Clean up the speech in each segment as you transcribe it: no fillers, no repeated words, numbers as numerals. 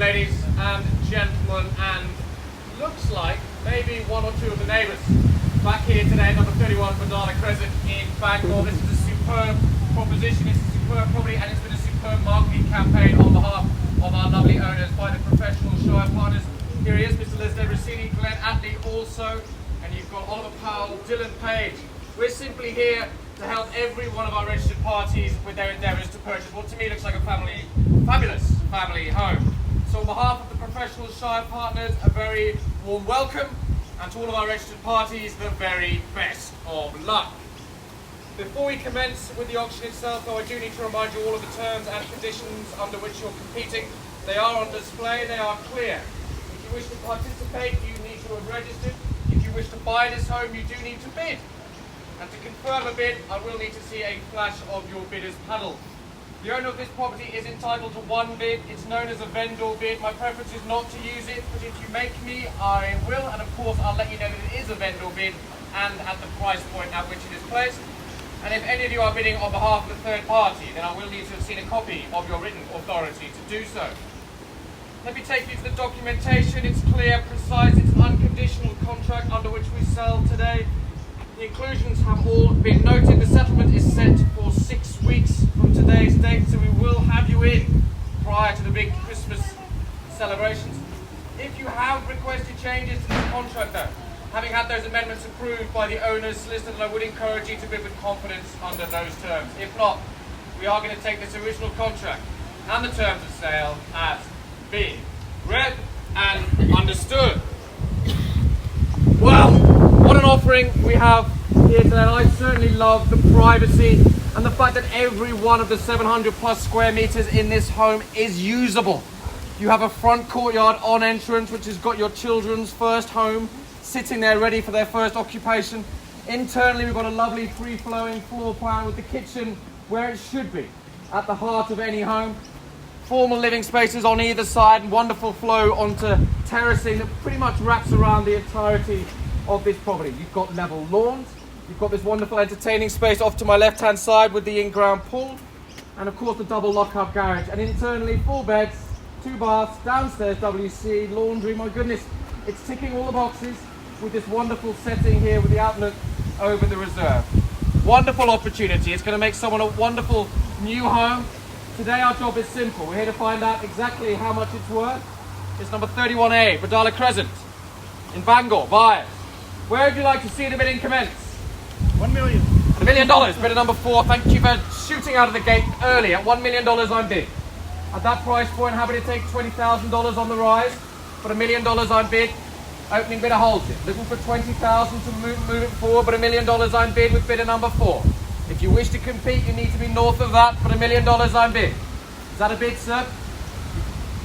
ladies and gentlemen, and looks like maybe one or two of the neighbours back here today at number 31 Badala Crescent in Bangor. This is a superb proposition, it's a superb property, and it's been a superb marketing campaign on behalf of our lovely owners by the professional Shire partners. Here he is, Mr. Leslie Rossini, Glenn Attlee also, and you've got Oliver Powell, Dylan Page. We're simply here to help every one of our registered parties with their endeavours to purchase what to me looks like a fabulous family home. So on behalf of the professional Shire partners, a very warm welcome, and to all of our registered parties, the very best of luck. Before we commence with the auction itself, though, I do need to remind you all of the terms and conditions under which you're competing. They are on display, they are clear. If you wish to participate, you need to have registered. If you wish to buy this home, you do need to bid. And to confirm a bid, I will need to see a flash of your bidder's paddle. The owner of this property is entitled to one bid. It's known as a vendor bid. My preference is not to use it, but if you make me, I will. And of course, I'll let you know that it is a vendor bid and at the price point at which it is placed. And if any of you are bidding on behalf of the third party, then I will need to have seen a copy of your written authority to do so. Let me take you to the documentation. It's clear, precise, it's an unconditional contract under which we sell today. The inclusions have all been noted. The settlement is set for 6 weeks from today's date, so we will have you in prior to the big Christmas celebrations. If you have requested changes to this contract though, having had those amendments approved by the owner's solicitor, then I would encourage you to bid with confidence under those terms. If not, we are going to take this original contract and the terms of sale as being read and understood. Well, what an offering we have here today. I certainly love the privacy and the fact that every one of the 700 plus square meters in this home is usable. You have a front courtyard on entrance which has got your children's first home sitting there ready for their first occupation. Internally we've got a lovely free-flowing floor plan with the kitchen where it should be, at the heart of any home. Formal living spaces on either side and wonderful flow onto terracing that pretty much wraps around the entirety of this property. You've got level lawns, you've got this wonderful entertaining space off to my left hand side with the in-ground pool, and of course the double lock-up garage. And internally 4 beds, 2 baths, downstairs WC, laundry. My goodness, it's ticking all the boxes with this wonderful setting here with the outlook over the reserve. Wonderful opportunity. It's going to make someone a wonderful new home. Today our job is simple. We're here to find out exactly how much it's worth. It's number 31A, Badala Crescent in Bangor. Buyers, where would you like to see the bidding commence? $1 million. $1 million. Bidder number 4. Thank you for shooting out of the gate early. At $1 million I'm bid. At that price point, happy to take $20,000 on the rise. But $1 million I'm bid. Opening bidder holds it. Looking for $20,000 to move it forward, but $1 million I'm bid with bidder number 4. If you wish to compete, you need to be north of that, but $1 million I'm bid. Is that a bid, sir?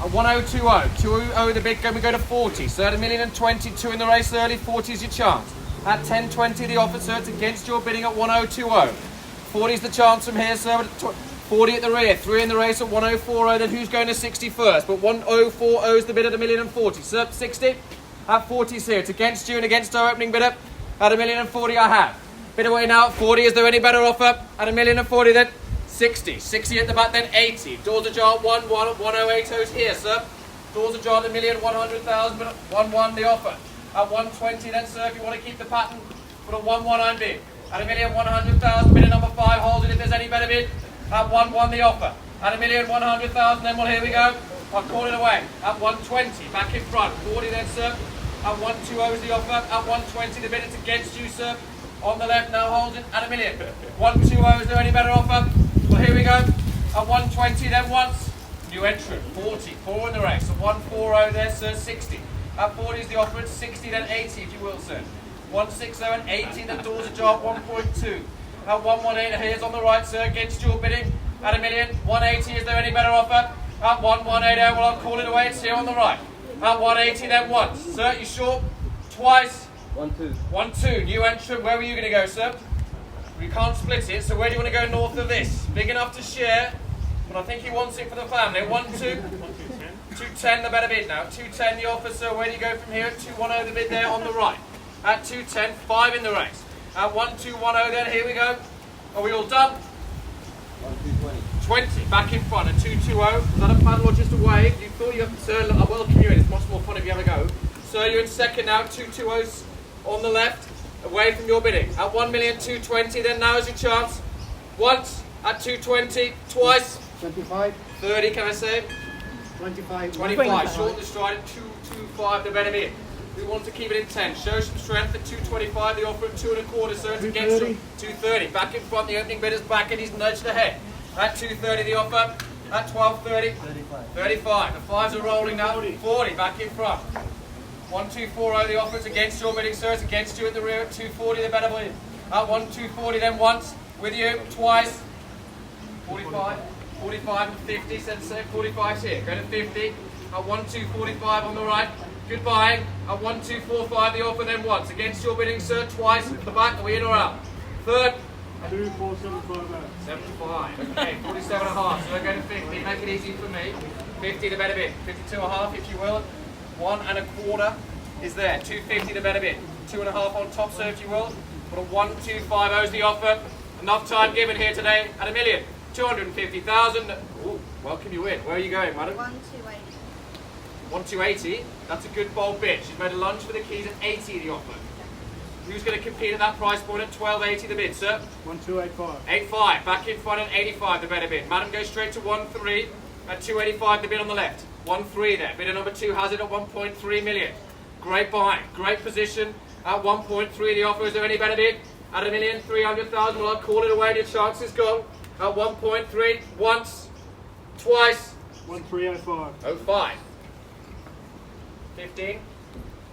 At 1020, 20 the bid, we go to 40. So at $1,022,000 in the race early, 40 is your chance. At 1020 the offer, sir, it's against your bidding at 1020. 40 is the chance from here, sir, 40 at the rear, 3 in the race at 1040, then who's going to 60 first? But 1040 is the bid at $1,040,000. Sir, 60? At 40 is here, it's against you and against our opening bidder. At $1,040,000 I have. Bid away now at 40, is there any better offer? At $1,040,000 then? 60. 60 at the back then, 80. Doors ajar at 1 at 1080 is here, sir. Doors ajar at $1,100,000, but at 1 the offer. At 120 then, sir, if you want to keep the pattern, but at 1 I'm bid. At $1,100,000, bidder number 5 holds it if there's any better bid. At 1 the offer. At $1,100,000, then well, here we go. I'll call it away. At 120, back in front. 40 then, sir. At 120 is the offer. At 120, the bid it's against you, sir. On the left now holds it at $1 million. 120, is there any better offer? Well, here we go. At 120 then once. New entrant, 40. 4 in the race. At 140 there, sir, 60. At 40 is the offer, it's 60 then 80 if you will, sir. 160 and 80, the doors ajar at 1.2. At 118, here's on the right, sir, against your bidding. At $1 million. 180, is there any better offer? At 1180, well, I'll call it away, it's here on the right. At 180 then once. Sir, you short? Twice. 1-2. 1-2, new entrant, where were you going to go, sir? We can't split it, so where do you want to go north of this? Big enough to share, but I think he wants it for the family. 1-2, 210, the better bid now. 210 the offer, sir, where do you go from here? 210 the bid there on the right. At 210, 5 in the race. At 1210 then, here we go. Are we all done? 220. 20, back in front, a 2-2-0. Is that a paddle or just a wave? You thought you have to, sir, I welcome you in. It's much more fun if you have a go. Sir, you're in second now, 2-2-0s on the left, away from your bidding. At 1,220,000, then now is your chance. Once, at 220, twice. 25. 30, can I say? 25. 25, short the stride at 225, the better bid. We want to keep it in 10. Show some strength at 225, the offer at 2.25, sir. It's against 230. Back in front, the opening bidder's back and he's nudged ahead. At 230, the offer. At 12.30. 35. The fives are rolling now. 40, back in front. 1240, the offer. It's against your bidding, sir. It's against you at the rear at 240, the better bid. At 1240, then once. With you, twice. 45. 45 and 50, say 45's here. Go to 50. At 1245 on the right. Goodbye. At 1245, the offer, then once. Against your bidding, sir. Twice. At the back. Are we in or out? Third. 2,475. Okay, 47 and a half. So we're going to 50. Make it easy for me. 50 the better bid. 52 and a half, if you will. 1.25 is there. 250 the better bid. 2.5 on top, sir, if you will. But a 1250 is the offer. Enough time given here today at 1,250,000. Ooh, welcome you in. Where are you going, madam? 1280. 1280. That's a good bold bid. She's made a lunge for the keys at 80 the offer. Who's going to compete at that price point at 1280 the bid, sir? 1285. 85. Back in front at 85 the better bid. Madam goes straight to 13 at 285 the bid on the left. 13 there. Bidder number 2 has it at 1.3 million. Great buying. Great position at 1.3 the offer. Is there any better bid? At 1,300,000. Well, I'll call it away and your chance is gone. At 1.3. Once. Twice. 1305. 05. 15.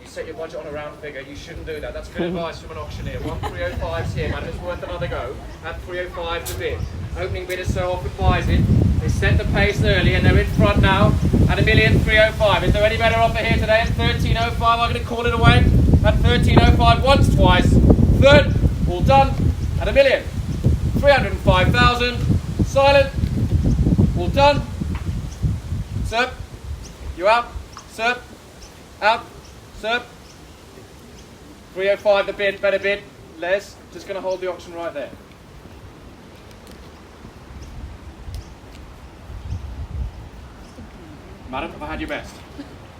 You set your budget on a round figure. You shouldn't do that. That's good advice from an auctioneer. 1305's here, madam. It's worth another go. At 305 the bid. Opening bidder so often buys it. They set the pace early and they're in front now at 1,305. Is there any better offer here today? At 1305, I'm going to call it away. At 1305, once, twice. Third, all done. At 1,305,000. Silent. All done. Sir, you out? Sir, out. Sir, 305 the bid, better bid. Les, just going to hold the auction right there. Madam, have I had your best?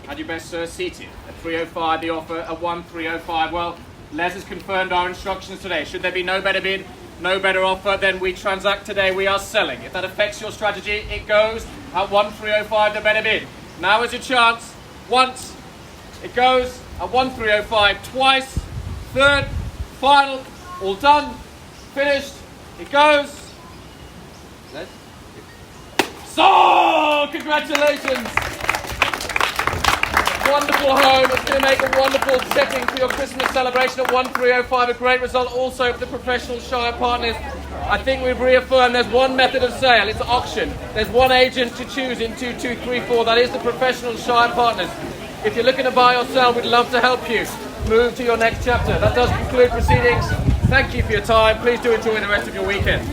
Had your best, sir, seated. At 305 the offer, at 1305. Well, Les has confirmed our instructions today. Should there be no better bid, no better offer, then we transact today, we are selling. If that affects your strategy, it goes at 1305 the better bid. Now is your chance. Once. It goes at 1305 twice. Third, final, all done, finished. It goes. So, congratulations. Wonderful home. It's going to make a wonderful setting for your Christmas celebration at 1305. A great result also for the professional Shire partners. I think we've reaffirmed there's one method of sale. It's auction. There's one agent to choose in 2234. That is the professional Shire partners. If you're looking to buy or sell, we'd love to help you move to your next chapter. That does conclude proceedings. Thank you for your time. Please do enjoy the rest of your weekend.